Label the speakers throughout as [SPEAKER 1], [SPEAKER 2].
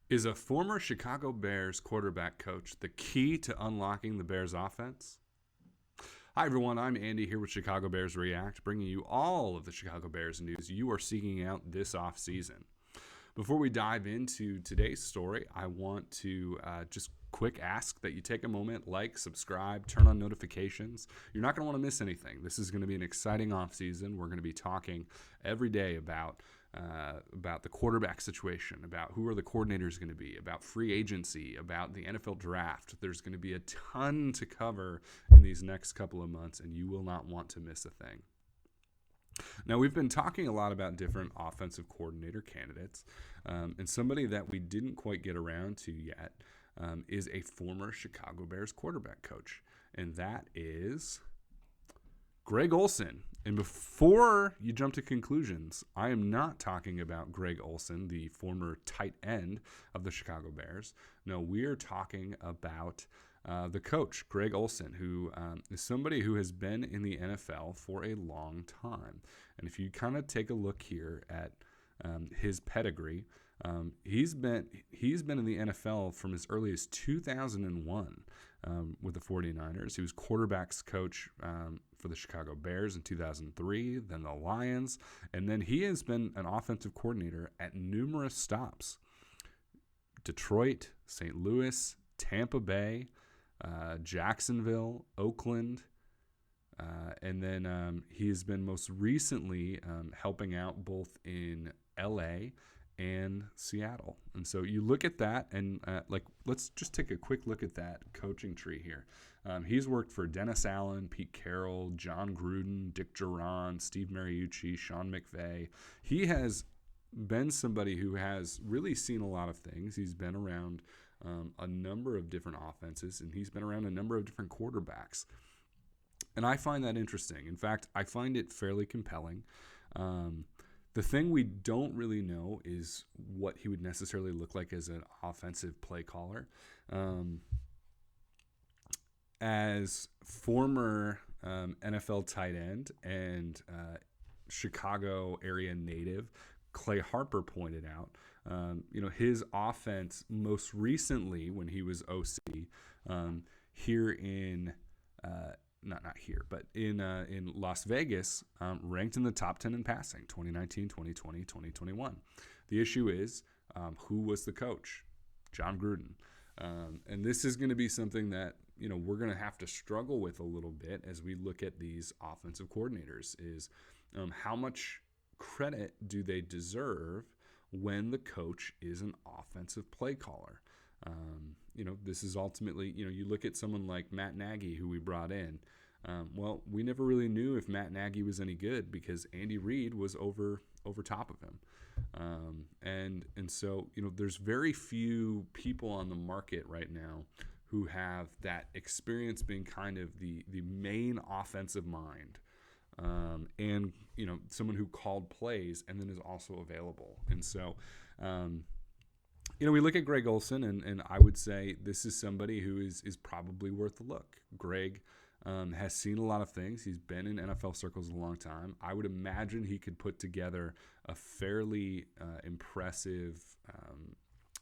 [SPEAKER 1] Is a former Chicago Bears quarterback coach the key to unlocking the Bears offense? Hi, everyone. I'm Andy here with Chicago Bears React, bringing you all of the Chicago Bears news you are seeking out this offseason. Before we dive into today's story, I want to just quick ask that you take a moment, like, subscribe, turn on notifications. You're not going to want to miss anything. This is going to be an exciting offseason. We're going to be talking every day about the quarterback situation, about who are the coordinators going to be, about free agency, about the NFL draft. There's going to be a ton to cover in these next couple of months, and you will not want to miss a thing. Now, we've been talking a lot about different offensive coordinator candidates, and somebody that we didn't quite get around to yet is a former Chicago Bears quarterback coach, and that is Greg Olsen. And before you jump to conclusions, I am not talking about Greg Olsen, the former tight end of the Chicago Bears. No, we are talking about the coach, Greg Olsen, who is somebody who has been in the NFL for a long time. And if you kind of take a look here at his pedigree, he's been in the NFL from as early as 2001 with the 49ers. He was quarterbacks coach for the Chicago Bears in 2003, then the Lions, and then he has been an offensive coordinator at numerous stops: Detroit, St. Louis, Tampa Bay, Jacksonville, Oakland, and then he has been most recently helping out both in LA and Seattle. And so you look at that, and let's just take a quick look at that coaching tree here. He's worked for Dennis Allen, Pete Carroll, John Gruden, Dick Duran, Steve Mariucci, Sean McVay. He has been somebody who has really seen a lot of things. He's been around a number of different offenses, and he's been around a number of different quarterbacks. And I find that interesting. In fact, I find it fairly compelling. The thing we don't really know is what he would necessarily look like as an offensive play caller. As former NFL tight end and Chicago area native, Clay Harper pointed out, his offense most recently when he was OC here in not here, but in Las Vegas, ranked in the top 10 in passing, 2019, 2020, 2021. The issue is, who was the coach? John Gruden. And this is going to be something that, we're going to have to struggle with a little bit as we look at these offensive coordinators is how much credit do they deserve when the coach is an offensive play caller? This is ultimately, you look at someone like Matt Nagy, who we brought in. Well, we never really knew if Matt Nagy was any good because Andy Reid was over top of him. And so, there's very few people on the market right now who have that experience being kind of the main offensive mind. And someone who called plays and then is also available. And so, we look at Greg Olsen, and I would say this is somebody who is probably worth a look. Greg has seen a lot of things. He's been in NFL circles a long time. I would imagine he could put together a fairly impressive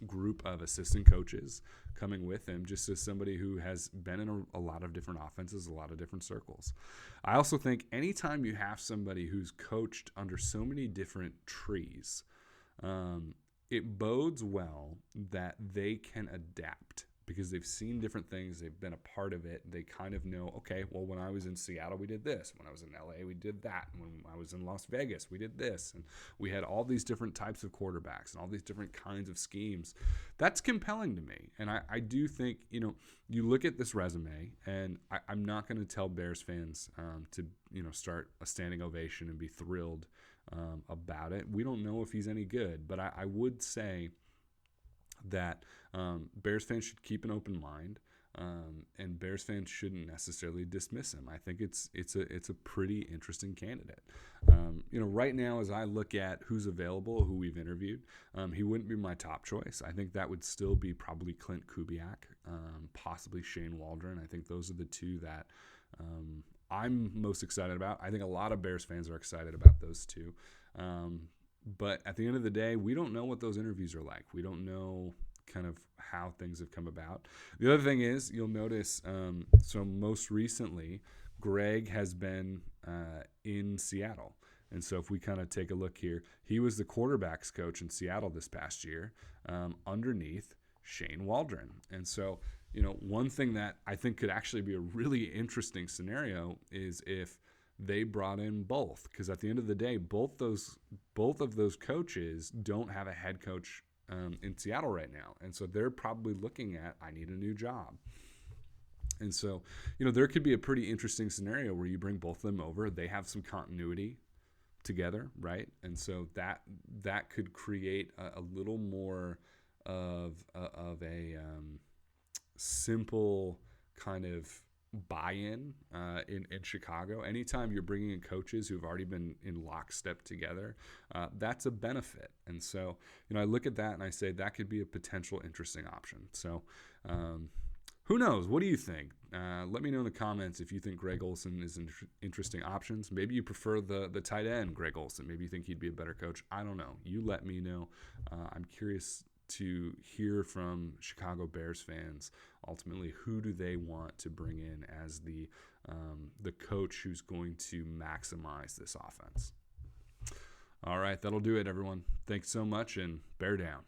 [SPEAKER 1] group of assistant coaches coming with him, just as somebody who has been in a lot of different offenses, a lot of different circles. I also think anytime you have somebody who's coached under so many different trees, it bodes well that they can adapt because they've seen different things. They've been a part of it. They kind of know, okay, well, when I was in Seattle, we did this. When I was in LA, we did that. When I was in Las Vegas, we did this. And we had all these different types of quarterbacks and all these different kinds of schemes. That's compelling to me. And I do think, you look at this resume, and I'm not going to tell Bears fans to start a standing ovation and be thrilled about it. We don't know if he's any good, but I would say that Bears fans should keep an open mind, and Bears fans shouldn't necessarily dismiss him. I think it's a pretty interesting candidate. Right now, as I look at who's available, who we've interviewed, he wouldn't be my top choice. I think that would still be probably Clint Kubiak, possibly Shane Waldron. I think those are the two that I'm most excited about. I think a lot of Bears fans are excited about those two. But at the end of the day, we don't know what those interviews are like. We don't know kind of how things have come about. The other thing is you'll notice, so most recently, Greg has been in Seattle. And so if we kind of take a look here, he was the quarterbacks coach in Seattle this past year underneath Shane Waldron. And so, one thing that I think could actually be a really interesting scenario is if they brought in both, because at the end of the day, both of those coaches don't have a head coach in Seattle right now. And so they're probably looking at, I need a new job. And so, there could be a pretty interesting scenario where you bring both of them over. They have some continuity together, right? And so that could create a little more of a simple kind of buy-in in Chicago. Anytime you're bringing in coaches who've already been in lockstep together, that's a benefit. And so, I look at that and I say that could be a potential interesting option. So, who knows? What do you think? Let me know in the comments if you think Greg Olsen is an interesting options. Maybe you prefer the tight end, Greg Olsen. Maybe you think he'd be a better coach. I don't know. You let me know. I'm curious to hear from Chicago Bears fans. Ultimately, who do they want to bring in as the coach who's going to maximize this offense? All right, that'll do it, everyone. Thanks so much, and bear down.